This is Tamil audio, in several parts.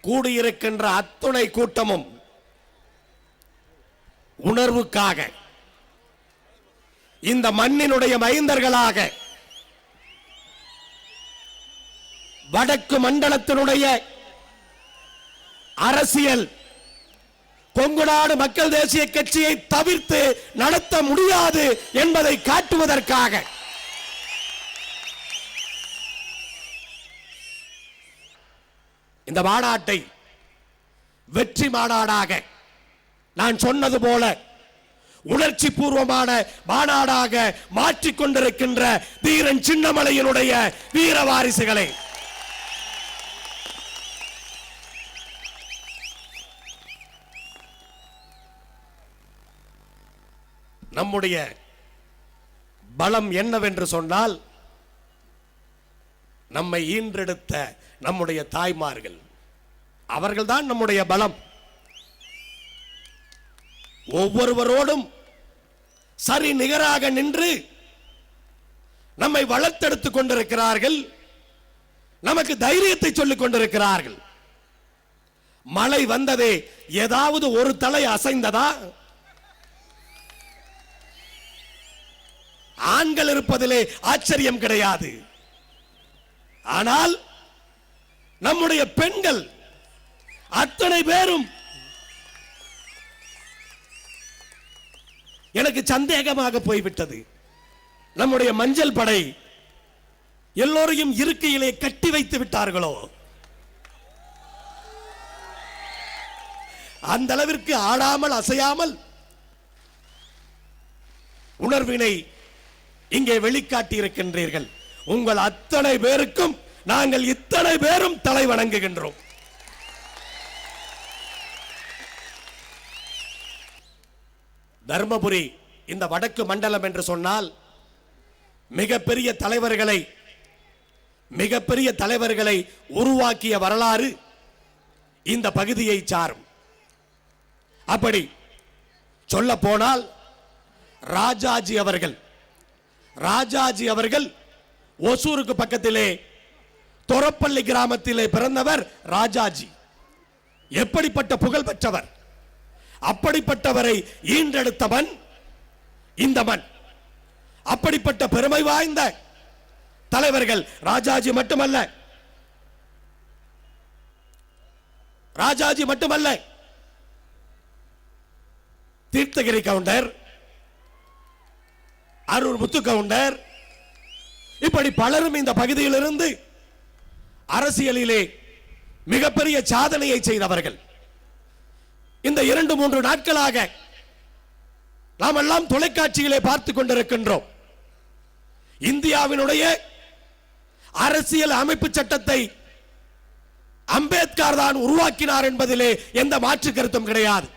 கூடியிருக்கின்ற அத்துணை கூட்டமும் உணர்வுக்காக, இந்த மண்ணினுடைய மைந்தர்களாக, வடக்கு மண்டலத்தினுடைய அரசியல் கொங்குநாடு மக்கள் தேசிய கட்சியை தவிர்த்து நடத்த முடியாது என்பதை காட்டுவதற்காக இந்த மாநாட்டை வெற்றி மாநாடாக, நான் சொன்னது போல உணர்ச்சி பூர்வமான மாநாடாக மாற்றிக் கொண்டிருக்கின்ற தீரன் சின்னமலையினுடைய வீர வாரிசுகளை, நம்முடைய பலம் என்னவென்று சொன்னால், நம்மை ஈன்றெடுத்த நம்முடைய தாய்மார்கள், அவர்கள்தான் நம்முடைய பலம். ஒவ்வொருவரோடும் சரி நிகராக நின்று நம்மை வளர்த்தெடுத்துக் கொண்டிருக்கிறார்கள், நமக்கு தைரியத்தை சொல்லிக் கொண்டிருக்கிறார்கள். மழை வந்ததே, ஏதாவது ஒரு தலை அசைந்ததா? ஆண்கள் இருப்பதிலே ஆச்சரியம் கிடையாது. ஆனால் நம்முடைய பெண்கள் அத்தனை பேரும், எனக்கு சந்தேகமாக போய்விட்டது, நம்முடைய மஞ்சள் படை எல்லோரையும் இருக்கையிலே கட்டி வைத்து விட்டார்களோ? அந்த அளவிற்கு ஆடாமல் அசையாமல் உணர்வினை இங்கே வெளிக்காட்டி இருக்கின்றீர்கள். உங்கள் அத்தனை பேருக்கும் நாங்கள் இத்தனை பேரும் தலை வணங்குகின்றோம். தர்மபுரி இந்த வடக்கு மண்டலம் என்று சொன்னால் மிகப்பெரிய தலைவர்களை உருவாக்கிய வரலாறு இந்த பகுதியை சாரும். அப்படி சொல்ல போனால் ராஜாஜி அவர்கள் ஒசூருக்கு பக்கத்திலே தொரப்பள்ளி கிராமத்திலே பிறந்தவர் ராஜாஜி. எப்படிப்பட்ட புகழ் பெற்றவர்! அப்படிப்பட்டவரை ஈன்றெடுத்தவன் இந்த மண். அப்படிப்பட்ட பெருமை வாய்ந்த தலைவர்கள் ராஜாஜி மட்டுமல்ல, தீர்த்தகிரி கவுண்டர், அரூர் முத்து கவுண்டர், இப்படி பலரும் இந்த பகுதியிலிருந்து அரசியலிலே மிகப்பெரிய சாதனையை செய்தவர்கள். இந்த 2-3 நாட்களாக நாம் எல்லாம் தொலைக்காட்சியிலே பார்த்துக் கொண்டிருக்கின்றோம். இந்தியாவினுடைய அரசியல் அமைப்பு சட்டத்தை அம்பேத்கர் தான் உருவாக்கினார் என்பதிலே எந்த மாற்று கருத்தும் கிடையாது.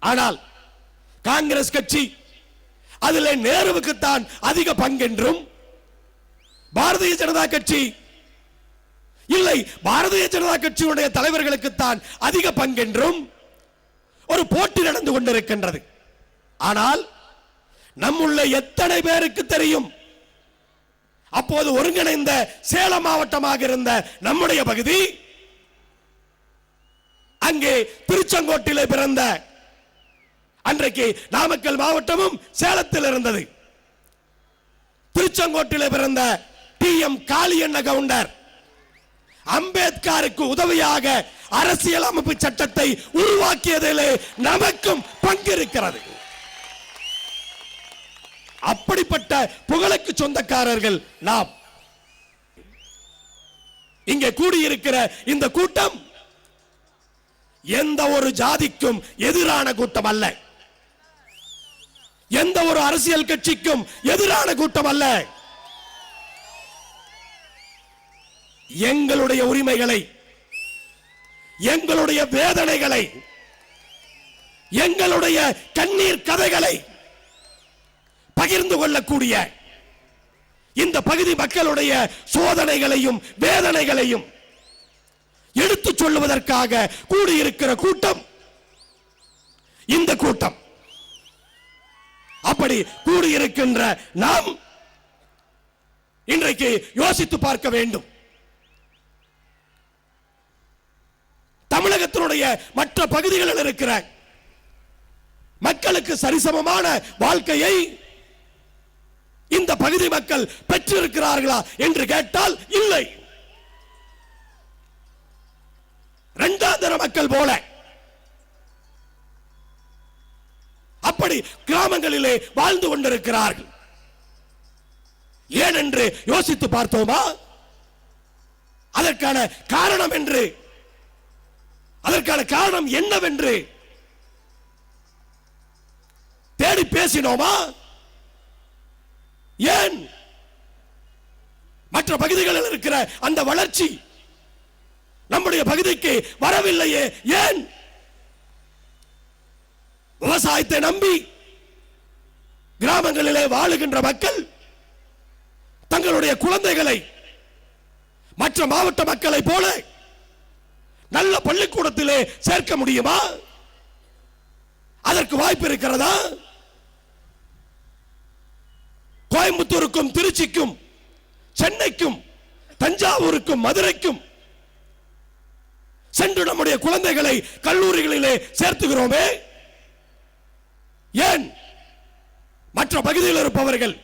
ஆனால் காங்கிரஸ் கட்சி அதிலே நேருவுக்குத்தான் அதிக பங்கென்றும், பாரதிய ஜனதா கட்சி இல்லை, பாரதிய ஜனதா கட்சியுடைய தலைவர்களுக்குத்தான் அதிக பங்கென்றும் ஒரு போட்டி நடந்து கொண்டிருக்கின்றது. ஆனால் நம்முள்ள எத்தனை பேருக்கு தெரியும், அப்போது ஒருங்கிணைந்த சேலம் மாவட்டமாக இருந்த நம்முடைய பகுதி, அங்கே திருச்செங்கோட்டிலே பிறந்த, அன்றைக்கு நாமக்கல் மாவட்டமும் சேலத்தில் இருந்தது, திருச்செங்கோட்டிலே பிறந்த டி.எம். காளியண்ண கவுண்டர் அம்பேத்கருக்கு உதவியாக அரசியல் அமைப்பு சட்டத்தை உருவாக்கியதிலே நமக்கும் பங்கு இருக்கிறது. அப்படிப்பட்ட புகழுக்கு சொந்தக்காரர்கள் நாம். இங்கே கூடியிருக்கிற இந்த கூட்டம் எந்த ஒரு ஜாதிக்கும் எதிரான கூட்டம் அல்ல, எந்த ஒரு அரசியல் கட்சிக்கும் எதிரான கூட்டம் அல்ல. எங்களுடைய உரிமைகளை, எங்களுடைய வேதனைகளை, எங்களுடைய கண்ணீர் கதைகளை பகிர்ந்து கொள்ளக்கூடிய, இந்த பகுதி மக்களுடைய சோதனைகளையும் வேதனைகளையும் எடுத்துச் சொல்லுவதற்காக கூடியிருக்கிற கூட்டம் இந்த கூட்டம். அப்படி கூடியிருக்கின்ற நாம் இன்றைக்கு யோசித்து பார்க்க வேண்டும். தமிழகத்தினுடைய மற்ற பகுதிகளில் இருக்கிற மக்களுக்கு சரிசமமான வாழ்க்கையை இந்த பகுதி மக்கள் பெற்றிருக்கிறார்களா என்று கேட்டால் இல்லை. இரண்டாம் தர மக்கள் போல அப்படி கிராமங்களிலே வாழ்ந்து கொண்டிருக்கிறார்கள். ஏன் என்று யோசித்து பார்த்தோமா? அதற்கான காரணம் என்று, அதற்கான காரணம் என்னவென்று தேடி பேசினோமா? ஏன் மற்ற பகுதிகளில் இருக்கிற அந்த வளர்ச்சி நம்முடைய பகுதிக்கு வரவில்லையே? ஏன்? விவசாயத்தை நம்பி கிராமங்களிலே வாழுகின்ற மக்கள் தங்களுடைய குழந்தைகளை மற்ற மாவட்ட மக்களை போல நல்ல பள்ளிக்கூடத்திலே சேர்க்க முடியுமா? அதற்கு வாய்ப்பு இருக்கிறதா? கோயம்புத்தூருக்கும் திருச்சிக்கும் சென்னைக்கும் தஞ்சாவூருக்கும் மதுரைக்கும் சென்று நம்முடைய குழந்தைகளை கல்லூரிகளிலே சேர்த்துகிறோமே, ஏன் மற்ற பகுதியில் இருப்பவர்கள்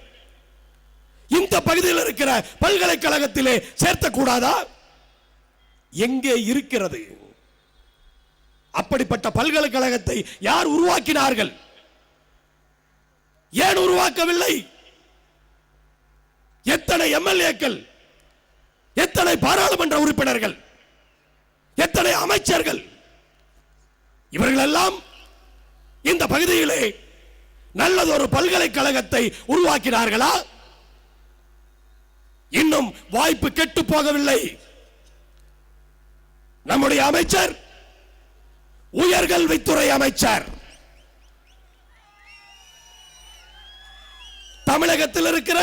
இந்த பகுதியில் இருக்கிற பல்கலைக்கழகத்திலே சேர்த்தக்கூடாதா? எங்கே இருக்கிறது? அப்படிப்பட்ட பல்கலைக்கழகத்தை யார் உருவாக்கினார்கள்? ஏன் உருவாக்கவில்லை? எத்தனை எம்எல்ஏக்கள், எத்தனை பாராளுமன்ற உறுப்பினர்கள், எத்தனை அமைச்சர்கள், இவர்கள் எல்லாம் இந்த பகுதியிலே நல்லதொரு பல்கலைக்கழகத்தை உருவாக்கினார்களா? இன்னும் வாய்ப்பு கெட்டு போகவில்லை. நம்முடைய அமைச்சர் உயர்கல்வித்துறை அமைச்சர், தமிழகத்தில் இருக்கிற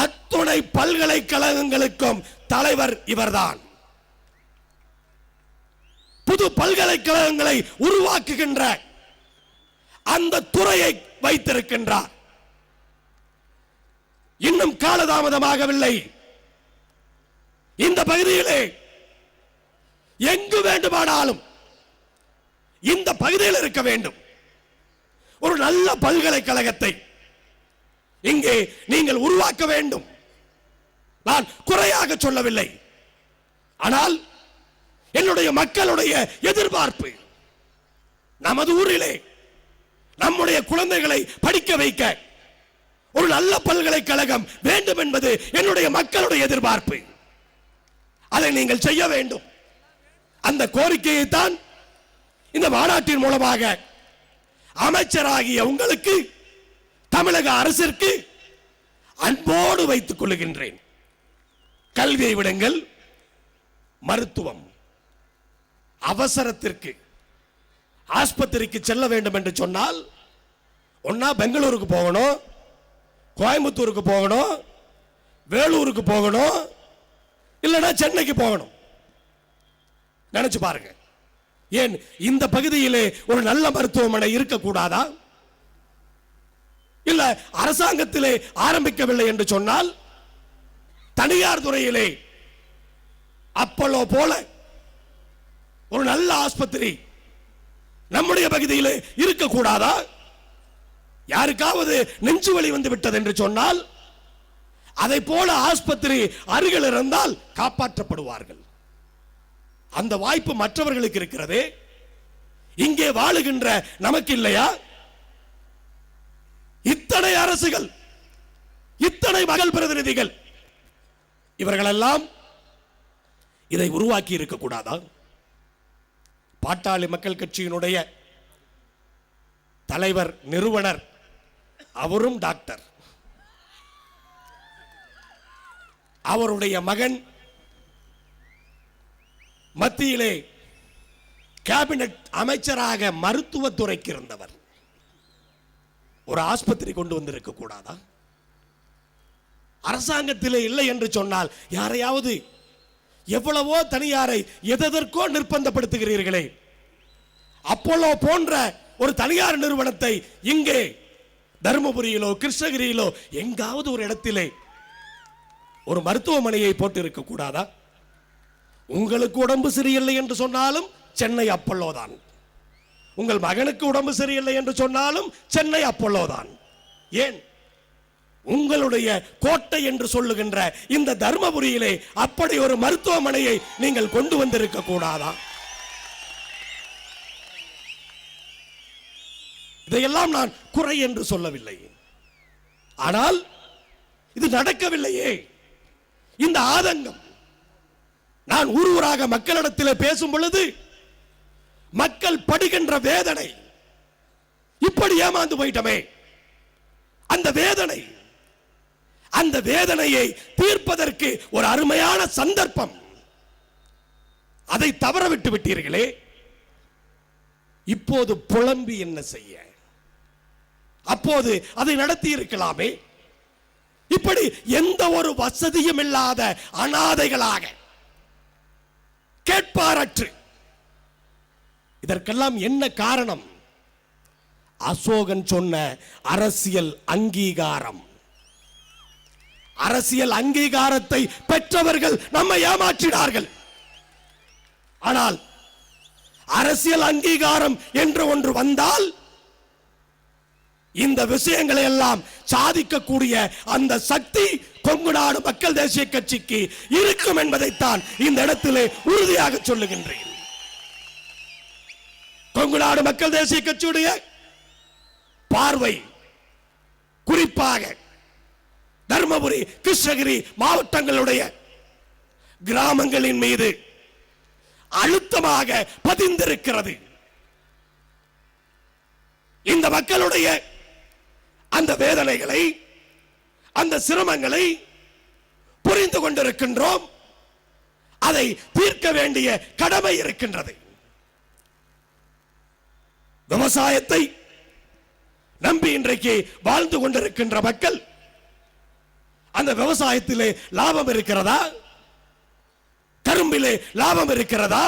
அத்துணை பல்கலைக்கழகங்களுக்கும் தலைவர் இவர்தான். புது பல்கலைக்கழகங்களை உருவாக்குகின்ற அந்த துறையை வைத்திருக்கின்றார். இன்னும் காலதாமதமாகவில்லை. இந்த பகுதியிலே எங்கு வேண்டுமானாலும் இந்த பகுதியில் இருக்க வேண்டும் ஒரு நல்ல பல்கலைக்கழகத்தை இங்கே நீங்கள் உருவாக்க வேண்டும். நான் குறையாக சொல்லவில்லை. ஆனால் என்னுடைய மக்களுடைய எதிர்பார்ப்பு, நமது ஊரிலே நம்முடைய குழந்தைகளை படிக்க வைக்க ஒரு நல்ல பல்கலைக்கழகம் வேண்டும் என்பது என்னுடைய மக்களுடைய எதிர்பார்ப்பு. அதை நீங்கள் செய்ய வேண்டும். அந்த கோரிக்கையை தான் இந்த மாநாட்டின் மூலமாக அமைச்சராகிய உங்களுக்கு, தமிழக அரசிற்கு அன்போடு வைத்துக் கொள்ளுகின்றேன். கல்வியை விடுங்கள், மருத்துவம், அவசரத்திற்கு ஆஸ்பத்திரிக்கு செல்ல வேண்டும் என்று சொன்னால் ஒன்னா பெங்களூருக்கு போகணும், கோயம்புத்தூருக்கு போகணும், வேலூருக்கு போகணும், இல்லைன்னா சென்னைக்கு போகணும். நினைச்சு பாருங்க. ஏன் இந்த பகுதியிலே ஒரு நல்ல மருத்துவமனை இருக்கக்கூடாதா? இல்ல அரசாங்கத்திலே ஆரம்பிக்கவில்லை என்று சொன்னால் தனியார் துறையிலே அப்போலோ போல ஒரு நல்ல ஆஸ்பத்திரி நம்முடைய பகுதியிலே இருக்கக்கூடாதா? யாருக்காவது நெஞ்சு வலி வந்து விட்டது என்று சொன்னால் அதை போல ஆஸ்பத்திரி அருகில் இருந்தால் காப்பாற்றப்படுவார்கள். அந்த வாய்ப்பு மற்றவர்களுக்கு இருக்கிறது. இங்கே வாழுகின்ற நமக்கு இல்லையா? இத்தனை அரசுகள், இத்தனை மகள் பிரதிநிதிகள், இவர்களெல்லாம் இதை உருவாக்கி இருக்க கூடாதா? பாட்டாளி மக்கள் கட்சியினுடைய தலைவர், நிறுவனர், அவரும் டாக்டர். அவருடைய மகன் மத்தியிலே கேபினட் அமைச்சராக மருத்துவத்துறைக்கு இருந்தவர். ஒரு ஆஸ்பத்திரி கொண்டு வந்திருக்க கூடாதா? அரசாங்கத்திலே இல்லை என்று சொன்னால் யாரையாவது, எவ்வளவோ தனியாரை எதற்கோ நிர்பந்தப்படுத்துகிறீர்களே, அப்போலோ போன்ற ஒரு தனியார் நிறுவனத்தை இங்கே தர்மபுரியிலோ கிருஷ்ணகிரியிலோ எங்காவது ஒரு இடத்திலே ஒரு மருத்துவமனையை போட்டு இருக்க கூடாதா? உங்களுக்கு உடம்பு சரியில்லை என்று சொன்னாலும் சென்னை அப்பல்லோ தான். உங்கள் மகனுக்கு உடம்பு சரியில்லை என்று சொன்னாலும் சென்னை அப்பல்லோ தான். ஏன்? உங்களுடைய கோட்டை என்று சொல்லுகின்ற இந்த தர்மபுரியிலே அப்படி ஒரு மருத்துவமனையை நீங்கள் கொண்டு வந்திருக்க கூடாதா? இதையெல்லாம் நான் குறை என்று சொல்லவில்லை. ஆனால் இது நடக்கவில்லையே. இந்த ஆதங்கம் நான் ஊராக மக்களிடத்தில் பேசும் பொழுது மக்கள் படுகின்ற வேதனை, இப்படி ஏமாந்து போயிட்டமே, அந்த வேதனையை தீர்ப்பதற்கு ஒரு அருமையான சந்தர்ப்பம், அதை தவற விட்டு விட்டீர்களே. இப்போது புலம்பி என்ன செய்ய? அப்போது அதை நடத்தி இருக்கலாமே. இப்படி எந்த ஒரு வசதியும் இல்லாத அனாதைகளாக, கேட்பாரற்று, இதற்கெல்லாம் என்ன காரணம்? அசோகன் சொன்ன அரசியல் அங்கீகாரம். அரசியல் அங்கீகாரத்தை பெற்றவர்கள் நம்மை ஏமாற்றினார்கள். ஆனால் அரசியல் அங்கீகாரம் என்று ஒன்று வந்தால் இந்த விஷயங்களை எல்லாம் சாதிக்கக்கூடிய அந்த சக்தி கொங்கு நாடு மக்கள் தேசிய கட்சிக்கு இருக்கும் என்பதைத்தான் இந்த இடத்திலே உறுதியாக சொல்லுகின்றேன். கொங்கு நாடு மக்கள் தேசிய கட்சியுடைய பார்வை குறிப்பாக தர்மபுரி, கிருஷ்ணகிரி மாவட்டங்களுடைய கிராமங்களின் மீது அழுத்தமாக பதிந்திருக்கிறது. இந்த மக்களுடைய அந்த வேதனைகளை, அந்த சிரமங்களை புரிந்து கொண்டிருக்கின்றோம். அதை தீர்க்க வேண்டிய கடமை இருக்கின்றது. விவசாயத்தை நம்பி இன்றைக்கு வாழ்ந்து கொண்டிருக்கின்ற மக்கள், அந்த விவசாயத்திலே லாபம் இருக்கிறதா? கரும்பிலே லாபம் இருக்கிறதா?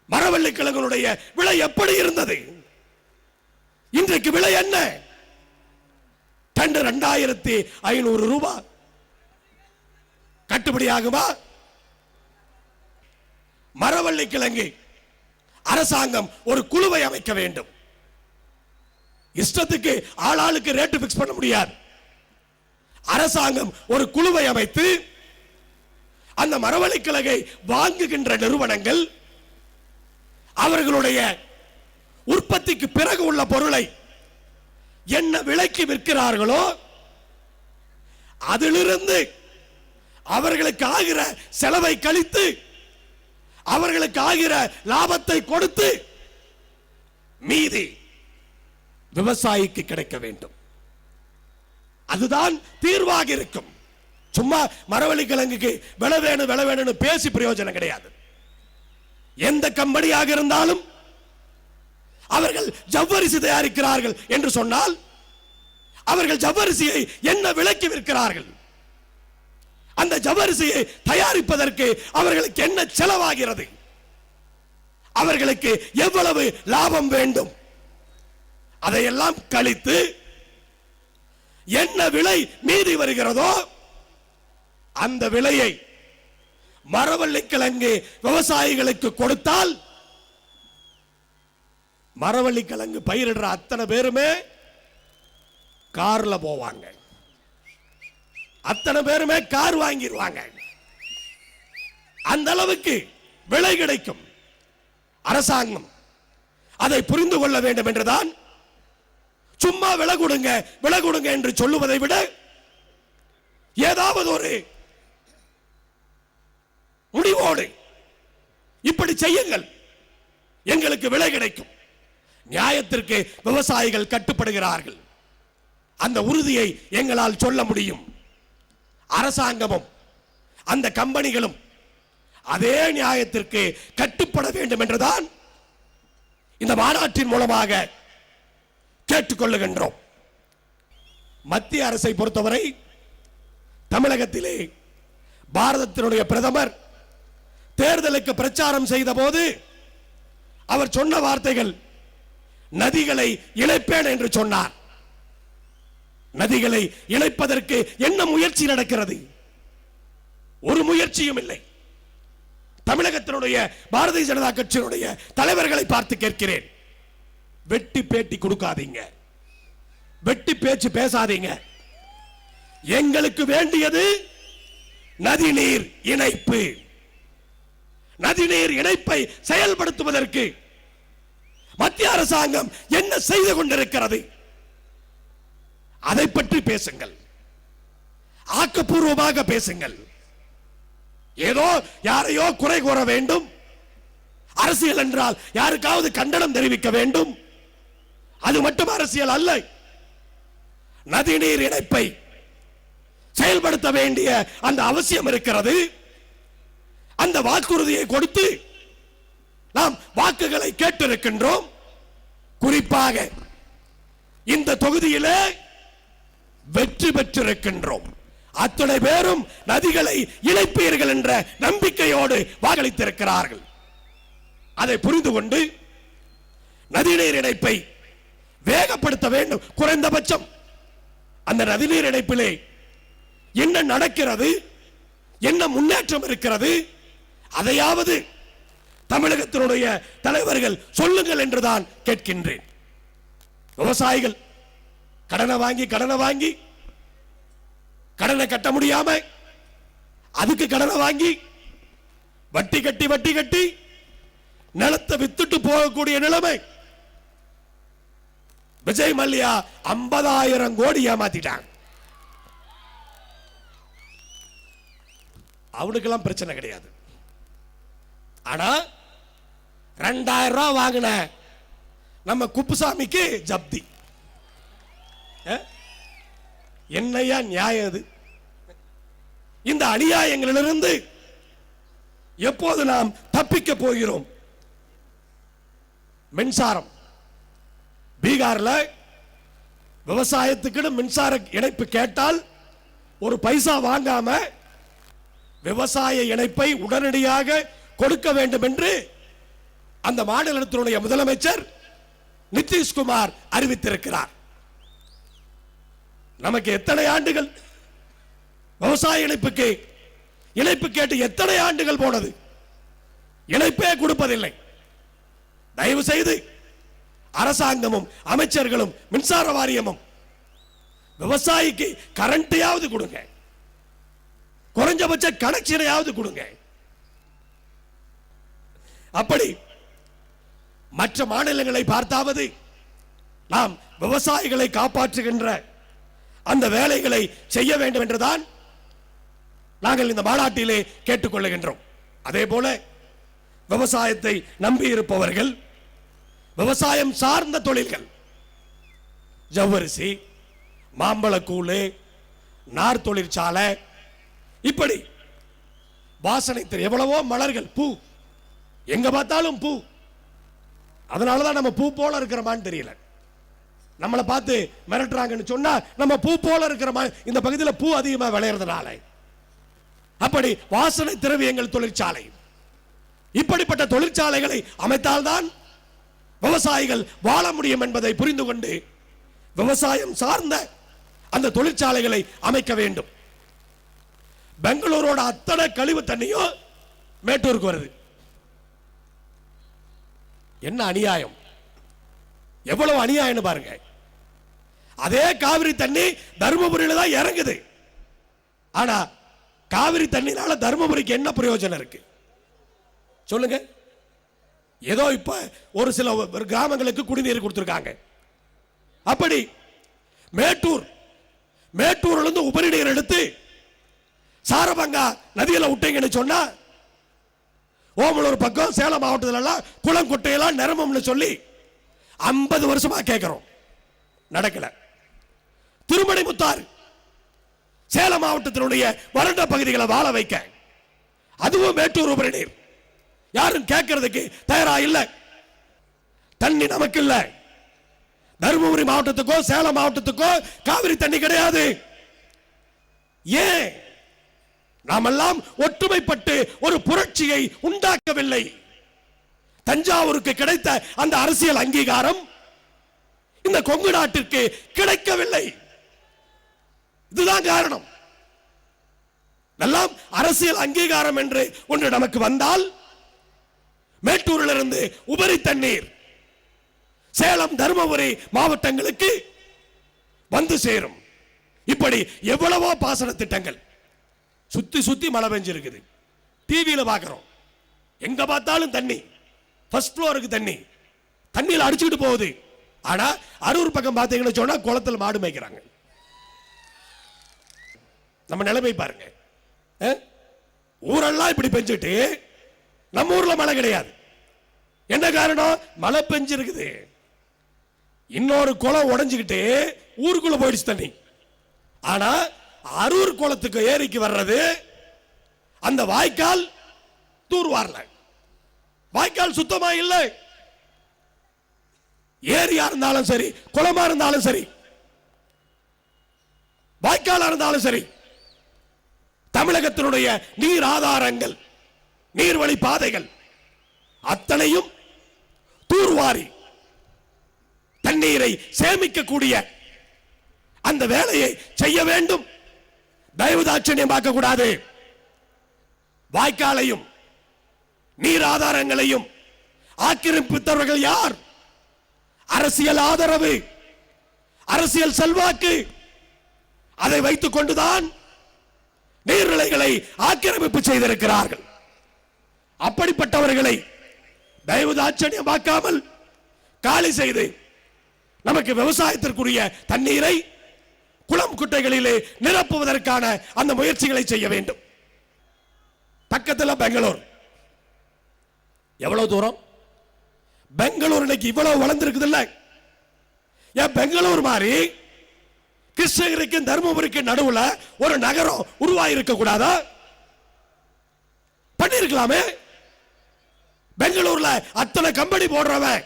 மரவள்ளி கிழங்குடைய விலை எப்படி இருந்தது? இன்றைக்கு விலை என்ன? டன் 2500 ரூபாய். கட்டுப்படியாகுமா? மரவள்ளி கிழங்கு அரசாங்கம் ஒரு குழுவை அமைக்க வேண்டும். இஷ்டத்துக்கு ஆளாளுக்கு ரேட்டு பிக்ஸ் பண்ண முடியாது. அரசாங்கம் ஒரு குழுவை அமைத்து அந்த மரவள்ளி கிழங்கை வாங்குகின்ற நிறுவனங்கள் அவர்களுடைய உற்பத்திக்கு பிறகு உள்ள பொருளை என்ன விலைக்கு விற்கிறார்களோ அதிலிருந்து அவர்களுக்கு ஆகிற செலவை கழித்து அவர்களுக்கு ஆகிற லாபத்தை கொடுத்து மீதி விவசாயிக்கு கிடைக்க வேண்டும். அதுதான் தீர்வாக இருக்கும். சும்மா மரவள்ளி கிழங்குக்கு விலை வேணும்னு பேசி பிரயோஜனம் கிடையாது. எந்த கம்பெனியாக இருந்தாலும் அவர்கள் ஜவ்வரிசி தயாரிக்கிறார்கள் என்று சொன்னால் அவர்கள் ஜவ்வரிசியை என்ன விலைக்கு விற்கிறார்கள்? அந்த ஜவ்வரிசியை தயாரிப்பதற்கு அவர்களுக்கு என்ன செலவாகிறது? அவர்களுக்கு எவ்வளவு லாபம் வேண்டும்? அதையெல்லாம் கழித்து என்ன விலை மீதி வருகிறதோ அந்த விலையை மரவள்ளி கிழங்கு விவசாயிகளுக்கு கொடுத்தால் மரவள்ளி கிழங்கு பயிரிடுற அத்தனை பேருமே கார்ல போவாங்க. அத்தனை பேருமே கார் வாங்கிடுவாங்க. அந்த அளவுக்கு விலை கிடைக்கும். அரசாங்கம் அதை புரிந்து கொள்ள வேண்டும் என்றுதான் சும்மா விலை கொடுங்க என்று சொல்லுவதை விட ஏதாவது ஒரு முடிவோடு இப்படி செய்யுங்கள், எங்களுக்கு விலை கிடைக்கும். நியாயத்திற்கு விவசாயிகள் கட்டுப்படுகிறார்கள். அந்த உறுதியை எங்களால் சொல்ல முடியும். அரசாங்கமும் அந்த கம்பெனிகளும் அதே நியாயத்திற்கு கட்டுப்பட வேண்டும் என்றுதான் இந்த மாநாட்டின் மூலமாக கேட்டுக்கொள்ளுகின்றோம். மத்திய அரசை பொறுத்தவரை தமிழகத்திலே பாரதத்தினுடைய பிரதமர் தேர்தலுக்கு பிரச்சாரம் செய்த போது அவர் சொன்ன வார்த்தைகள், நதிகளை இணைப்பேன் என்று சொன்னார். நதிகளை இணைப்பதற்கு என்ன முயற்சி நடக்கிறது? ஒரு முயற்சியும் இல்லை. தமிழகத்தினுடைய பாரதிய ஜனதா கட்சியினுடைய தலைவர்களை பார்த்து கேட்கிறேன். வெட்டி பேட்டி கொடுக்காதீங்க, வெட்டி பேச்சு பேசாதீங்க. எங்களுக்கு வேண்டியது நதிநீர் இணைப்பு. நதிநீர் இணைப்பை செயல்படுத்துவதற்கு மத்திய அரசாங்கம் என்ன செய்து கொண்டிருக்கிறது, அதை பற்றி பேசுங்கள், ஆக்கப்பூர்வமாக பேசுங்கள். ஏதோ யாரையோ குறை கூற வேண்டும், அரசியல் என்றால் யாருக்காவது கண்டனம் தெரிவிக்க வேண்டும், அது மட்டும் அரசியல் அல்ல. நதிநீர் இணைப்பை செயல்படுத்த வேண்டிய அந்த அவசியம் இருக்கிறது. அந்த வாக்குறுதியை கொடுத்து நாம் வாக்குகளை கேட்டிருக்கின்றோம். குறிப்பாக இந்த தொகுதியிலே வெற்றி பெற்றிருக்கின்றோம். அத்தனை பேரும் நதிகளை இணைப்பீர்கள் என்ற நம்பிக்கையோடு வாக்களித்திருக்கிறார்கள். அதை புரிந்து கொண்டு நதிநீர் இணைப்பை வேகப்படுத்த வேண்டும். குறைந்தபட்சம் அந்த நதிநீர் இணைப்பிலே என்ன நடக்கிறது, என்ன முன்னேற்றம் இருக்கிறது, அதையாவது தமிழகத்தினுடைய தலைவர்கள் சொல்லுங்கள் என்றுதான் கேட்கின்றேன். விவசாயிகள் கடனை வாங்கி கடனை கட்ட முடியாம அதுக்கு கடனை வாங்கி வட்டி கட்டி நிலத்தை வித்துட்டு போகக்கூடிய நிலைமை. விஜய் மல்லையா 50,000 கோடி ஏமாத்திட்டாங்க. அவனுக்கெல்லாம் பிரச்சனை கிடையாது. ஆனா 2,000 ரூபாய் வாங்கின நம்ம குப்புசாமிக்கு ஜப்தி. என்னையா நியாயம் இது? இந்த அநியாயங்களிலிருந்து எப்போது நாம் தப்பிக்க போகிறோம்? மின்சாரம் பீகார்ல விவசாயத்துக்கு மின்சார இணைப்பு கேட்டால் ஒரு பைசா வாங்காம விவசாய இணைப்பை உடனடியாக கொடுக்க வேண்டும் என்று அந்த மாநிலத்தினுடைய முதலமைச்சர் நிதிஷ்குமார் அறிவித்திருக்கிறார். நமக்கு எத்தனை ஆண்டுகள் விவசாய இணைப்பு கேட்டு எத்தனை ஆண்டுகள் போனது, இணைப்பே கொடுப்பதில்லை. தயவு செய்து அரசாங்கமும் அமைச்சர்களும் மின்சார வாரியமும் விவசாயிக்கு கரண்டையாவது கொடுங்க, குறைஞ்சபட்ச கனெக்ஷனையாவது கொடுங்க. அப்படி மற்ற மாநிலங்களை பார்த்தாவது நாம் விவசாயிகளை காப்பாற்றுகின்ற அந்த வேலைகளை செய்ய வேண்டும் என்றுதான் நாங்கள் இந்த மாநாட்டிலே கேட்டுக்கொள்ளுகின்றோம். அதே போல விவசாயத்தை நம்பி இருப்பவர்கள், விவசாயம் சார்ந்த தொழில்கள், ஜவ்வரிசி, மாம்பழக்கூழ், நார் தொழிற்சாலை, இப்படி வாசனை எவ்வளவோ மலர்கள், பூ, எங்க பார்த்தாலும் பூ. அதனாலதான் நம்ம பூ போல இருக்கிறோமான்னு தெரியல. நம்மளை பார்த்து மிரட்டுறாங்கன்னு சொன்னா நம்ம பூ போல இருக்கிறோமா? இந்த பகுதியில் பூ அதிகமா விளையறதுனால. அப்படி வாசனை திரவியங்கள் தொழிற்சாலை, இப்படிப்பட்ட தொழிற்சாலைகளை அமைத்தால்தான் விவசாயிகள் வாழ முடியும் என்பதை புரிந்து கொண்டு விவசாயம் சார்ந்த அந்த தொழிற்சாலைகளை அமைக்க வேண்டும். பெங்களூரோட அத்தனை கழிவு தண்ணியும் மேட்டூருக்கு வருது. என்ன அநியாயம், எவ்வளவு அநியாயம் பாருங்க. அதே காவிரி தண்ணி தர்மபுரியில தான் இறங்குது. ஆனா காவிரி தண்ணினால தர்மபுரிக்கு என்ன பிரயோஜனம் இருக்கு சொல்லுங்க? ஏதோ இப்ப ஒரு சில கிராமங்களுக்கு குடிநீர் கொடுத்திருக்காங்க. அப்படி மேட்டூர்ல இருந்து உபரி நீர் எடுத்து சாரபங்கா நதியில விட்டீங்கன்னு சொன்னா ஓமலூர் பக்கம் சேலம் மாவட்டத்தில் குளம் குட்டையெல்லாம் நிரம்பும்னு சொல்லி 50 வருஷமா கேட்கிறோம், நடக்கல. திருமணி முத்தாறு சேலம் மாவட்டத்தினுடைய வறண்ட பகுதிகளை வாழ வைக்க, அதுவும் மேட்டூர் உபரி நீர் யாரும் கேட்கறதுக்கு தயாரா இல்ல. தண்ணி நமக்கு இல்ல. தருமபுரி மாவட்டத்துக்கோ சேலம் மாவட்டத்துக்கோ காவிரி தண்ணி கிடையாது. ஏன்? நாமெல்லாம் ஒற்றுமைப்பட்டு ஒரு புரட்சியை உண்டாக்கவில்லை. தஞ்சாவூருக்கு கிடைத்த அந்த அரசியல் அங்கீகாரம் இந்த கொங்கு நாட்டிற்கு கிடைக்கவில்லை. இதுதான் காரணம். எல்லாம் அரசியல் அங்கீகாரம் என்று ஒன்று நமக்கு வந்தால் மேட்டூரிலிருந்து உபரி தண்ணீர் சேலம் தருமபுரி மாவட்டங்களுக்கு வந்து சேரும். இப்படி எவ்வளவோ பாசன திட்டங்கள். சுத்தி சுத்தி மழை பெஞ்சிருக்குது. டிவியில பார்க்கிறோம், எங்க பார்த்தாலும் தண்ணி, ஃபர்ஸ்ட் ஃப்ளோருக்கு தண்ணி, தண்ணியில் அடிச்சுக்கிட்டு போகுது. ஆனா அரூர் பக்கம் பார்த்தீங்கன்னு சொன்னா குளத்தில் மாடு மேய்க்கிறாங்க. நம்ம நிலைமை பாருங்க. ஊரெல்லாம் இப்படி பெஞ்சிட்டு நம்ம ஊர்ல மழை கிடையாது. என்ன காரணம்? மழை பெஞ்சிருக்குது. இன்னொரு குளம் உடைஞ்சுக்கிட்டு ஊருக்குள்ள போயிடுச்சு தண்ணி. ஆனா அரூர் குளத்துக்கு ஏரிக்கு வர்றது அந்த வாய்க்கால் தூர்வாரல, வாய்க்கால் சுத்தமா இல்லை. ஏரியா இருந்தாலும் சரி, குளமா இருந்தாலும் சரி, வாய்க்காலா இருந்தாலும் சரி, தமிழகத்தினுடைய நீர் ஆதாரங்கள், நீர்வழி பாதைகள் அத்தனையும் தூர்வாரி தண்ணீரை சேமிக்கக்கூடிய அந்த வேலையை செய்ய வேண்டும். தயவு தாட்சண்யம் பார்க்க கூடாது. வாய்க்காலையும் நீர் ஆதாரங்களையும் ஆக்கிரமித்தவர்கள் யார்? அரசியல் ஆதரவு, அரசியல் செல்வாக்கு, அதை வைத்துக் கொண்டுதான் நீர்நிலைகளை ஆக்கிரமிப்பு செய்திருக்கிறார்கள். அப்படிப்பட்டவர்களை தயவு தாட்சண்யம் பார்க்காமல் காலி செய்து நமக்கு விவசாயத்திற்குரிய தண்ணீரை குளம் குட்டைகளிலே நிரப்புவதற்கான அந்த முயற்சிகளை செய்ய வேண்டும். பக்கத்தில் பெங்களூர், எவ்வளவு தூரம்? பெங்களூர் இன்னைக்கு இவ்வளவு வளர்ந்திருக்குது இல்ல? ஏன் பெங்களூர் மாதிரி கிருஷ்ணகிரிக்கு தருமபுரிக்கு நடுவுல ஒரு நகரம் உருவாயிருக்க கூடாதா? பண்ணிருக்கலாமே. பெங்களூர்ல அத்தனை கம்பெனி போடுறவன்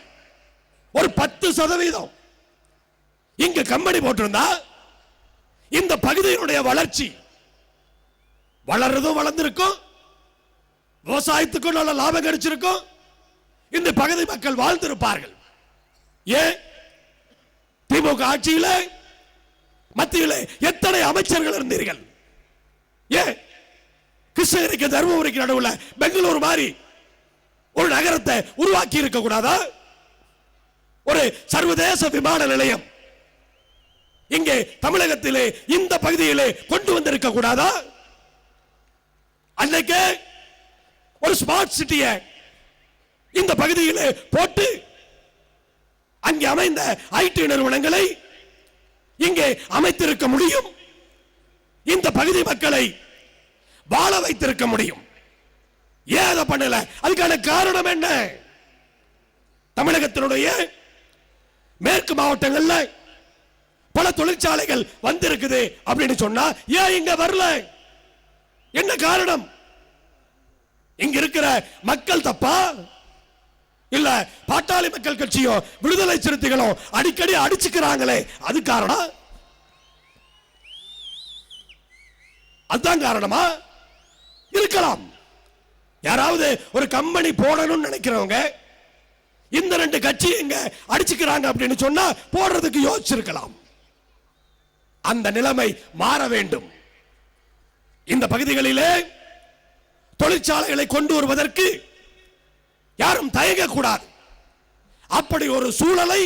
ஒரு 10% இங்க கம்பெனி போட்டிருந்தா இந்த பகுதியினுடைய வளர்ச்சி வளர்றதும் வளர்ந்திருக்கும், விவசாயத்துக்கும் நல்ல லாபம் கிடைச்சிருக்கும், இந்த பகுதி மக்கள் வாழ்ந்திருப்பார்கள். ஏன் திமுக ஆட்சியில மத்தியில் எத்தனை அமைச்சர்கள் இருந்தீர்கள்? ஏன் கிருஷ்ணகிரிக்கு தருமபுரிக்கு நடுவில் பெங்களூர் மாதிரி ஒரு நகரத்தை உருவாக்கி இருக்க கூடாதா? ஒரு சர்வதேச விமான நிலையம் இங்கே தமிழகத்திலே இந்த பகுதியிலே கொண்டு வந்திருக்க கூடாதா? அன்னைக்கு ஒரு ஸ்மார்ட் சிட்டியை இந்த பகுதியிலே போட்டு அங்கே அமைந்த ஐடி நிறுவனங்களை இங்கே அமைத்திருக்க முடியும். இந்த பகுதி மக்களை வாழ வைத்திருக்க முடியும். ஏன் அதை பண்ணல? அதுக்கான காரணம் என்ன? தமிழகத்தினுடைய மேற்கு மாவட்டங்களில் பல தொழிற்சாலைகள் வந்திருக்குது அப்படின்னு சொன்னா ஏன் இங்க வரல? என்ன காரணம்? இங்க இருக்கிற மக்கள் தப்பா? இல்ல பாட்டாளி மக்கள் கட்சியோ விடுதலை சிறுத்தைகளோ அடிக்கடி அடிச்சுக்கிறாங்களே அது காரணம்? அதுதான் காரணமா? இருக்கலாம். யாராவது ஒரு கம்பெனி போடணும்னு நினைக்கிறவங்க இந்த 2 கட்சி இங்க அடிச்சுக்கிறாங்க அப்படின்னு சொன்னா போடுறதுக்கு யோசிச்சிருக்கலாம். அந்த நிலைமை மாற வேண்டும். இந்த பகுதிகளிலே தொழிற்சாலைகளை கொண்டு வருவதற்கு யாரும் தயங்கக்கூடாது. அப்படி ஒரு சூழலை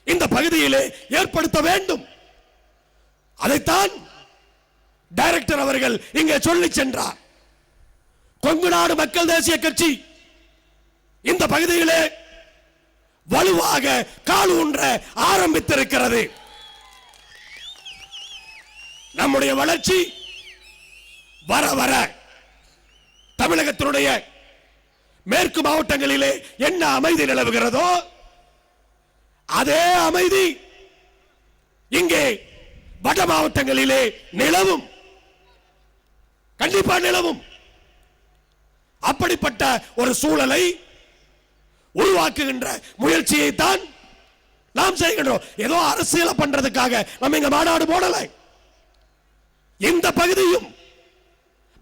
இந்த பகுதியிலே ஏற்படுத்த வேண்டும். அதைத்தான் டைரக்டர் அவர்கள் இங்கே சொல்லி சென்றார். கொங்கு நாடு மக்கள் தேசிய கட்சி இந்த பகுதியிலே வலுவாக கால் ஊன்ற ஆரம்பித்திருக்கிறது. நம்முடைய வளர்ச்சி வர வர தமிழகத்தினுடைய மேற்கு மாவட்டங்களிலே என்ன அமைதி நிலவுகிறதோ அதே அமைதி இங்கே வட மாவட்டங்களிலே நிலவும், கண்டிப்பா நிலவும். அப்படிப்பட்ட ஒரு சூழலை உருவாக்குகின்ற முயற்சியை தான் நாம் செய்கின்றோம். ஏதோ அரசியல பண்றதுக்காக நம்ம இங்க மாநாடு போடல. இந்த பகுதியும்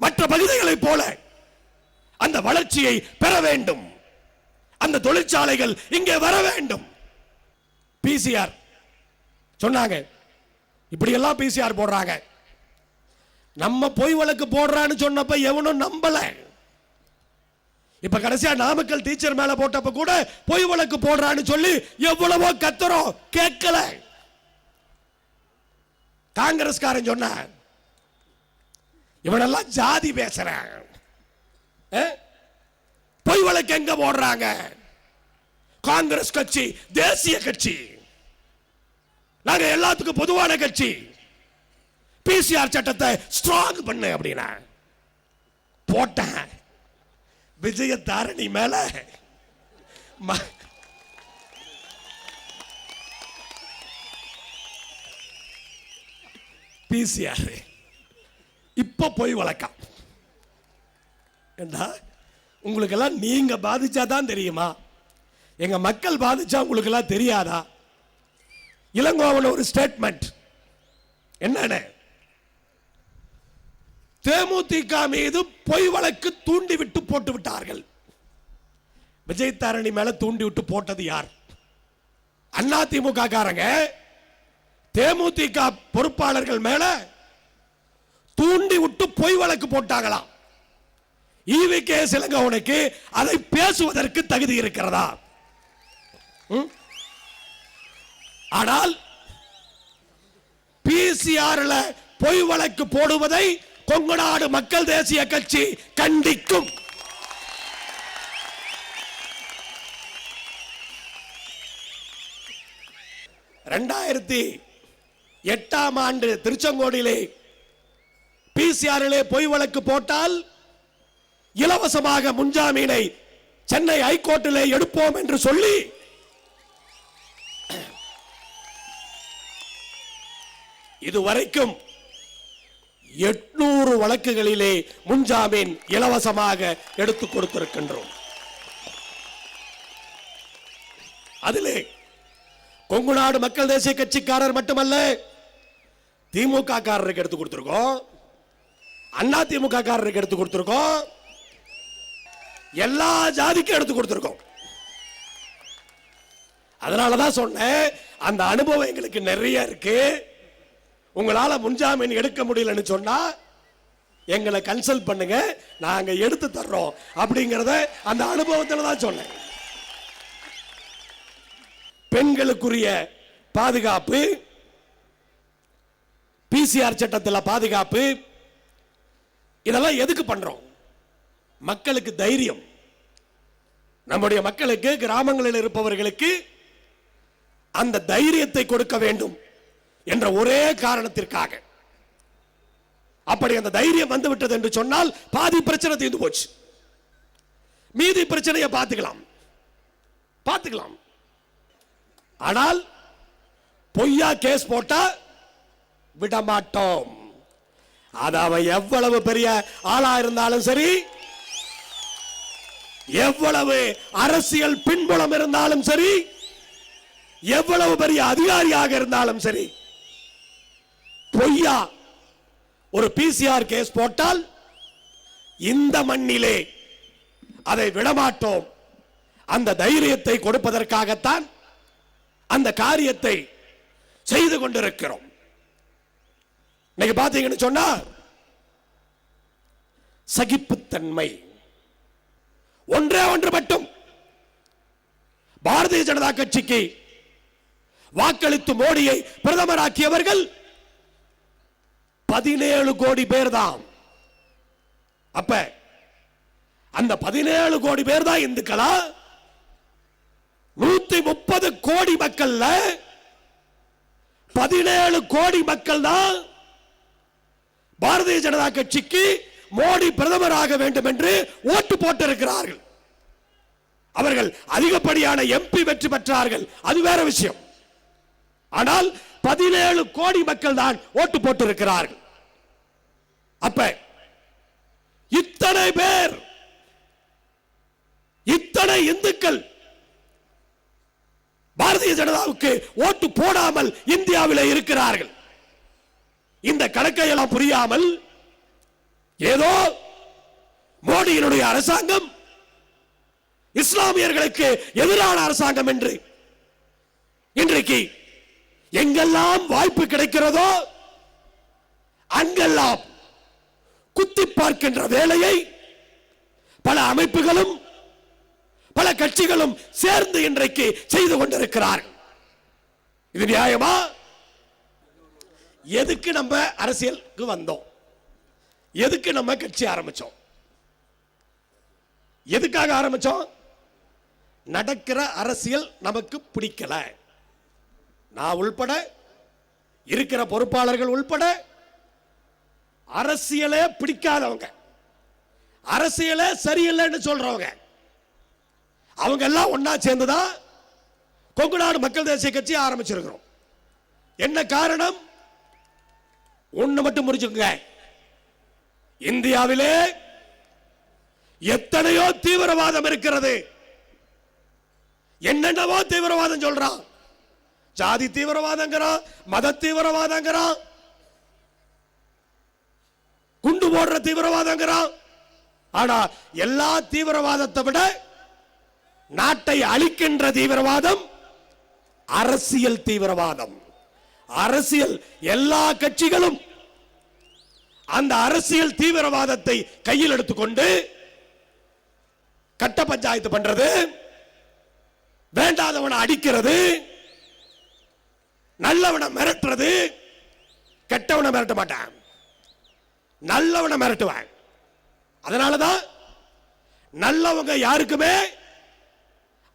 மற்ற பகுதிகளைப் போல அந்த வளர்ச்சியை பெற வேண்டும். அந்த தொழிற்சாலைகள் இங்கே வர வேண்டும். பிசிஆர் சொன்னாங்க, இப்படி எல்லாம் பிசிஆர் போடுறாங்க. நம்ம பொய் வழக்கு போடுறான்னு சொன்னப்ப எவனும் நம்பல. இப்ப கடைசியா நாமக்கல் டீச்சர் மேல போட்டப்ப கூட பொய் வழக்கு போடுறான்னு சொல்லி எவ்வளவோ கத்துறோம், கேட்கல. காங்கிரஸ்காரன் சொன்ன இவனெல்லாம் ஜாதி பேசுறான், பொய் வழக்கு எங்க போடுறாங்க? காங்கிரஸ் கட்சி தேசிய கட்சி, நாங்க எல்லாத்துக்கும் பொதுவான கட்சி, பிசிஆர் சட்டத்தை ஸ்ட்ராங் பண்ணு அப்படின்னா போட்டேன். விஜய தாரணி மேல பிசிஆர் இப்ப போய் வழக்கம். உங்களுக்கு எல்லாம் நீங்க பாதிச்சாதான் தெரியுமா? எங்க மக்கள் பாதிச்சா உங்களுக்கு எல்லாம் தெரியாதா? இளங்கோவன் ஒரு ஸ்டேட்மெண்ட் என்ன, தேமுதிக மீது பொய் வழக்கு தூண்டி விட்டு போட்டு விட்டார்கள். விஜய் தாரணி மேல தூண்டி விட்டு போட்டது யார்? அண்ணா திமுக காரங்க தேமுதிக பொறுப்பாளர்கள் மேல தூண்டி விட்டு பொய் வழக்கு போட்டாங்களாம். ஈவிகே இளங்கோவனுக்கு அதை பேசுவதற்கு தகுதி இருக்கிறதா? ஆனால் பிசிஆர்ல பொய் வழக்கு போடுவதை கொங்குநாடு மக்கள் தேசிய கட்சி கண்டிக்கும். ஆண்டு திருச்செங்கோடியிலே பிசிஆரிலே பொய் வழக்கு போட்டால் இலவசமாக முன்ஜாமீனை சென்னை ஹைகோர்ட்டிலே எடுப்போம் என்று சொல்லி இதுவரைக்கும் 800 வழக்குகளிலே முன்ஜாமீன் இலவசமாக எடுத்துக் கொடுத்திருக்கின்றோம். அதிலே கொங்குநாடு மக்கள் தேசிய கட்சிக்காரர் மட்டுமல்ல, திமுக காரருக்கு எடுத்து கொடுத்திருக்கோம், அண்ணா திமுக காரருக்கு எடுத்து கொடுத்திருக்கோம், எல்லா ஜாதிக்கும் எடுத்து கொடுத்திருக்கோம். அதனாலதான் சொன்னேன், அந்த அனுபவம் எங்களுக்கு நிறைய இருக்கு. உங்களால முன்ஜாமீன் எடுக்க முடியலன்னு சொன்னா எங்களை கன்சல்ட் பண்ணுங்க, நாங்க எடுத்து தர்றோம் அப்படிங்கறத அந்த அனுபவத்தில் தான் சொன்னேன். பெண்களுக்குரிய பாதுகாப்பு, பிசிஆர் சட்டத்தில் பாதுகாப்பு, இதெல்லாம் எதுக்கு பண்றோம்? மக்களுக்கு தைரியம். நம்முடைய மக்களுக்கு, கிராமங்களில் இருப்பவர்களுக்கு அந்த தைரியத்தை கொடுக்க வேண்டும் என்ற ஒரே காரணத்திற்காக. அப்படி அந்த தைரியம் வந்து விட்டது என்று சொன்னால் பாதி பிரச்சனை தீர்ந்து போச்சு. மீதி பிரச்சனையை பார்த்துக்கலாம். ஆனால் பொய்யா கேஸ் போட்டா விடமாட்டோம். அது அவன் எவ்வளவு பெரிய ஆளா இருந்தாலும் சரி, எவ்வளவு அரசியல் பின்புலம் இருந்தாலும் சரி, எவ்வளவு பெரிய அதிகாரியாக இருந்தாலும் சரி, பொய்யா ஒரு பிசிஆர் கேஸ் போட்டால் இந்த மண்ணிலே அதை விடமாட்டோம். அந்த தைரியத்தை கொடுப்பதற்காகத்தான் அந்த காரியத்தை செய்து கொண்டிருக்கிறோம். இன்னைக்கு பாத்தீங்கன்னு சொன்னா சகிப்புத்தன்மை ஒன்றே ஒன்று மட்டும். பாரதிய ஜனதா கட்சிக்கு வாக்களித்து மோடியை பிரதமராக்கியவர்கள் 17 கோடி பேர் தான். அப்ப அந்த 17 கோடி பேர் தான் இந்துக்களா? 130 கோடி மக்கள், 17 கோடி மக்கள் தான் பாரதிய ஜனதா கட்சிக்கு மோடி பிரதமராக வேண்டும் என்று ஓட்டு போட்டிருக்கிறார்கள். அவர்கள் அதிகப்படியான எம்பி வெற்றி பெற்றார்கள், அது வேற விஷயம். ஆனால் 17 கோடி மக்கள் தான் ஓட்டு போட்டிருக்கிறார்கள். அப்ப இத்தனை பேர், இத்தனை இந்துக்கள் பாரதிய ஜனதாவுக்கு ஓட்டு போடாமல் இந்தியாவில் இருக்கிறார்கள். இந்த கணக்கை எல்லாம் புரியாமல் ஏதோ மோடியினுடைய அரசாங்கம் இஸ்லாமியர்களுக்கு எதிரான அரசாங்கம் என்று இன்றைக்கு எங்கெல்லாம் வாய்ப்பு கிடைக்கிறதோ அங்கெல்லாம் குத்தி பார்க்கின்ற வேலையை பல அமைப்புகளும் பல கட்சிகளும் சேர்ந்து இன்றைக்கு செய்து கொண்டிருக்கிறார்கள். இது நியாயமா? எதுக்கு நம்ம அரசியலுக்கு வந்தோம்? எதுக்கு நம்ம கட்சி ஆரம்பிச்சோம்? எதுக்காக ஆரம்பிச்சோம்? நடக்கிற அரசியல் நமக்கு பிடிக்கல. நான் உள்பட, இருக்கிற பொறுப்பாளர்கள் உள்பட, அரசியலே பிடிக்காதவங்க, அரசியலே சரியில்லைன்னு சொல்றவங்க, அவங்க எல்லாம் ஒன்னா சேர்ந்துதான் கொங்கு நாடு மக்கள் தேசிய கட்சி ஆரம்பிச்சிருக்கிறோம். என்ன காரணம்? ஒண்ணு மட்டும் புரிஞ்சுங்க. இந்தியாவிலே எத்தனையோ தீவிரவாதம் இருக்கிறது. என்னென்னவோ தீவிரவாதம் சொல்றான். ஜாதி தீவிரவாதங்கிறான், மத தீவிரவாதங்கிறான், குண்டு போடுற தீவிரவாதங்கிறான். ஆனா எல்லா தீவிரவாதத்தை விட நாட்டை அழிக்கின்ற தீவிரவாதம் அரசியல் தீவிரவாதம். அரசியல் எல்லா கட்சிகளும் அந்த அரசியல் தீவிரவாதத்தை கையில் எடுத்துக்கொண்டு கட்ட பஞ்சாயத்து பண்றது, வேண்டாதவனை அடிக்கிறது, நல்லவனை மிரட்டுறது. கெட்டவனை மிரட்ட மாட்டான், நல்லவனை மிரட்டுவான். அதனாலதான் நல்லவங்க யாருக்குமே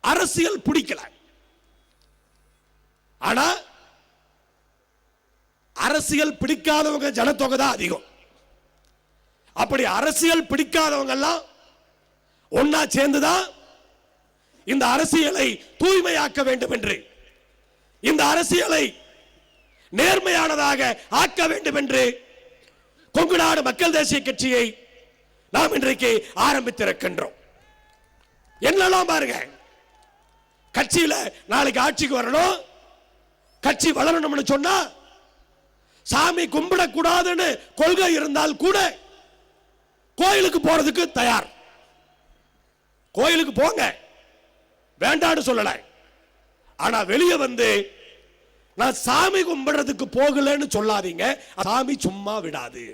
அரசியல் பிடிக்கல. ஆனா அரசியல் பிடிக்காதவங்க ஜனத்தொகை தான் அதிகம். அப்படி அரசியல் பிடிக்காதவங்க எல்லாம் ஒன்னா சேர்ந்துதான் இந்த அரசியலை தூய்மையாக்க வேண்டும் என்று, இந்த அரசியலை நேர்மையானதாக ஆக்க வேண்டும் என்று கொங்கு நாடு மக்கள் தேசிய கட்சியை நாம் இன்றைக்கு ஆரம்பித்திருக்கின்றோம். என்னெல்லாம் பாருங்க, கட்சியில நாளைக்கு ஆட்சிக்கு வரணும், கட்சி வளரணும்னு சொன்னா சாமி கும்பிடக்கூடாதுன்னு கொள்கை இருந்தால் கூட கோயிலுக்கு போறதுக்கு தயார். கோயிலுக்கு போங்க, வேண்டான்னு சொல்லல. ஆனா வெளியே வந்து நான் சாமி கும்பிடுறதுக்கு போகலன்னு சொல்லாதீங்க. சாமி சும்மா விடாது.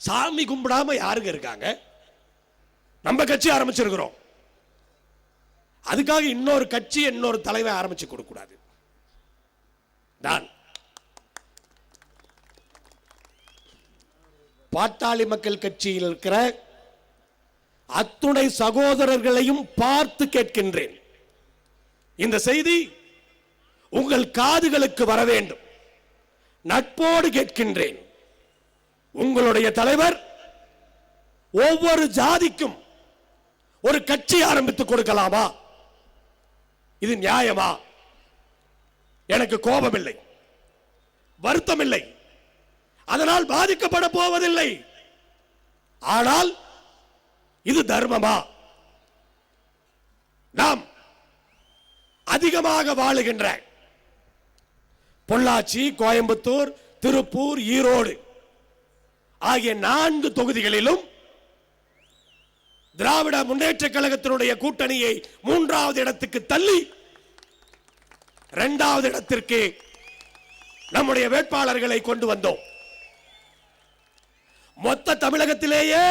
சாமி கும்பிடாம யாருங்க இருக்காங்க? நம்ம கட்சி ஆரம்பிச்சிருக்கிறோம். அதுக்காக இன்னொரு கட்சி இன்னொரு தலைவர் ஆரம்பிச்சு கொடுக்க கூடாது. நான் பாட்டாளி மக்கள் கட்சியில் இருக்கிற அத்துணை சகோதரர்களையும் பார்த்து கேட்கின்றேன். இந்த செய்தி உங்கள் காதுகளுக்கு வர வேண்டும். நட்போடு கேட்கின்றேன். உங்களுடைய தலைவர் ஒவ்வொரு ஜாதிக்கும் ஒரு கட்சி ஆரம்பித்து கொடுக்கலாமா? இது நியாயமா? எனக்கு கோபம் இல்லை, வருத்தம் இல்லை, அதனால் பாதிக்கப்பட போவதில்லை. ஆனால் இது தர்மமா? நாம் அதிகமாக வாழுகின்ற பொள்ளாச்சி, கோயம்புத்தூர், திருப்பூர், ஈரோடு ஆகிய 4 தொகுதிகளிலும் திராவிட முன்னேற்ற கழகத்தினுடைய கூட்டணியை 3வது இடத்துக்கு தள்ளி 2வது இடத்திற்கு நம்முடைய வேட்பாளர்களை கொண்டு வந்தோம். மொத்த தமிழகத்திலேயே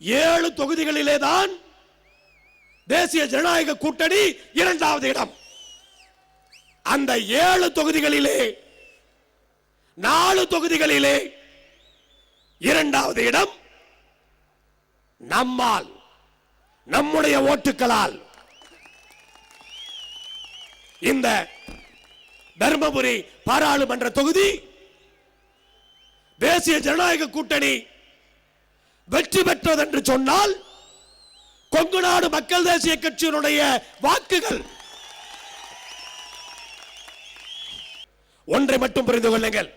7 தொகுதிகளிலே தான் தேசிய ஜனநாயக கூட்டணி 2வது இடம். அந்த 7 தொகுதிகளிலே 4 தொகுதிகளிலே 2வது இடம் நம்மால், நம்முடைய ஓட்டுக்களால். இந்த தர்மபுரி பாராளுமன்ற தொகுதி தேசிய ஜனநாயக கூட்டணி வெற்றி பெற்றது என்று சொன்னால் கொங்கு நாடு மக்கள் தேசிய கட்சியினுடைய வாக்குகள். ஒன்றை மட்டும் புரிந்து கொள்ளுங்கள்,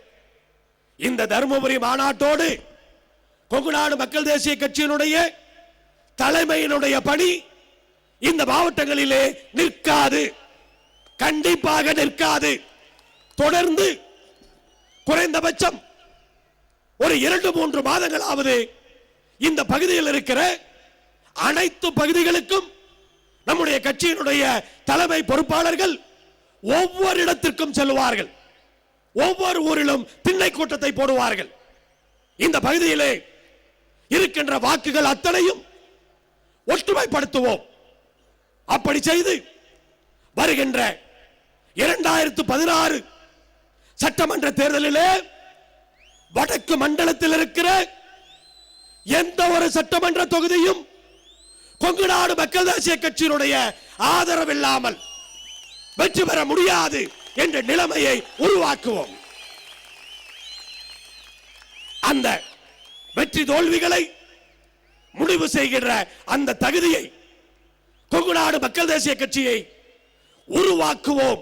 இந்த தர்மபுரி மாநாட்டோடு கொங்கு நாடு மக்கள் தேசிய கட்சியினுடைய தலைமையினுடைய பணி இந்த மாவட்டங்களிலே நிற்காது, கண்டிப்பாக நிற்காது. தொடர்ந்து குறைந்தபட்சம் ஒரு 2-3 மாதங்களாவது இந்த பகுதியில் இருக்கிற அனைத்து பகுதிகளுக்கும் நம்முடைய கட்சியினுடைய தலைமை பொறுப்பாளர்கள் ஒவ்வொரு இடத்திற்கும் செல்வார்கள். ஒவ்வொரு ஊரிலும் திண்ணை கூட்டத்தை போடுவார்கள். இந்த பகுதியிலே இருக்கின்ற வாக்குகள் அத்தனையும் ஒற்றுமைப்படுத்துவோம். அப்படி செய்து வருகின்ற 2016 சட்டமன்ற தேர்தலிலே வடக்கு மண்டலத்தில் இருக்கிற எந்த ஒரு சட்டமன்ற தொகுதியும் கொங்கு நாடு மக்கள் தேசிய கட்சியினுடைய ஆதரவு இல்லாமல் வெற்றி பெற முடியாது என்ற நிலைமையை உருவாக்குவோம். அந்த வெற்றி தோல்விகளை முடிவு செய்கின்ற அந்த தகுதியை கொங்கு நாடு மக்கள் தேசிய கட்சியை உருவாக்குவோம்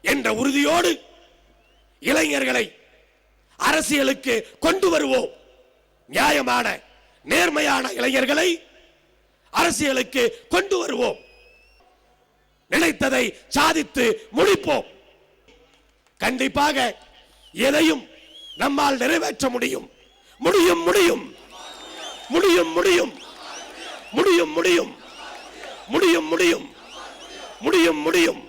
என்ற உறுதியோடு இளைஞர்களை அரசியலுக்கு கொண்டு வருவோம். நியாயமான நேர்மையான இளைஞர்களை அரசியலுக்கு கொண்டு வருவோம். நினைத்ததை சாதித்து முடிப்போம். கண்டிப்பாக எதையும் நம்மால் நிறைவேற்ற முடியும். முடியும் முடியும் முடியும் முடியும் முடியும் முடியும் முடியும் முடியும் முடியும் முடியும்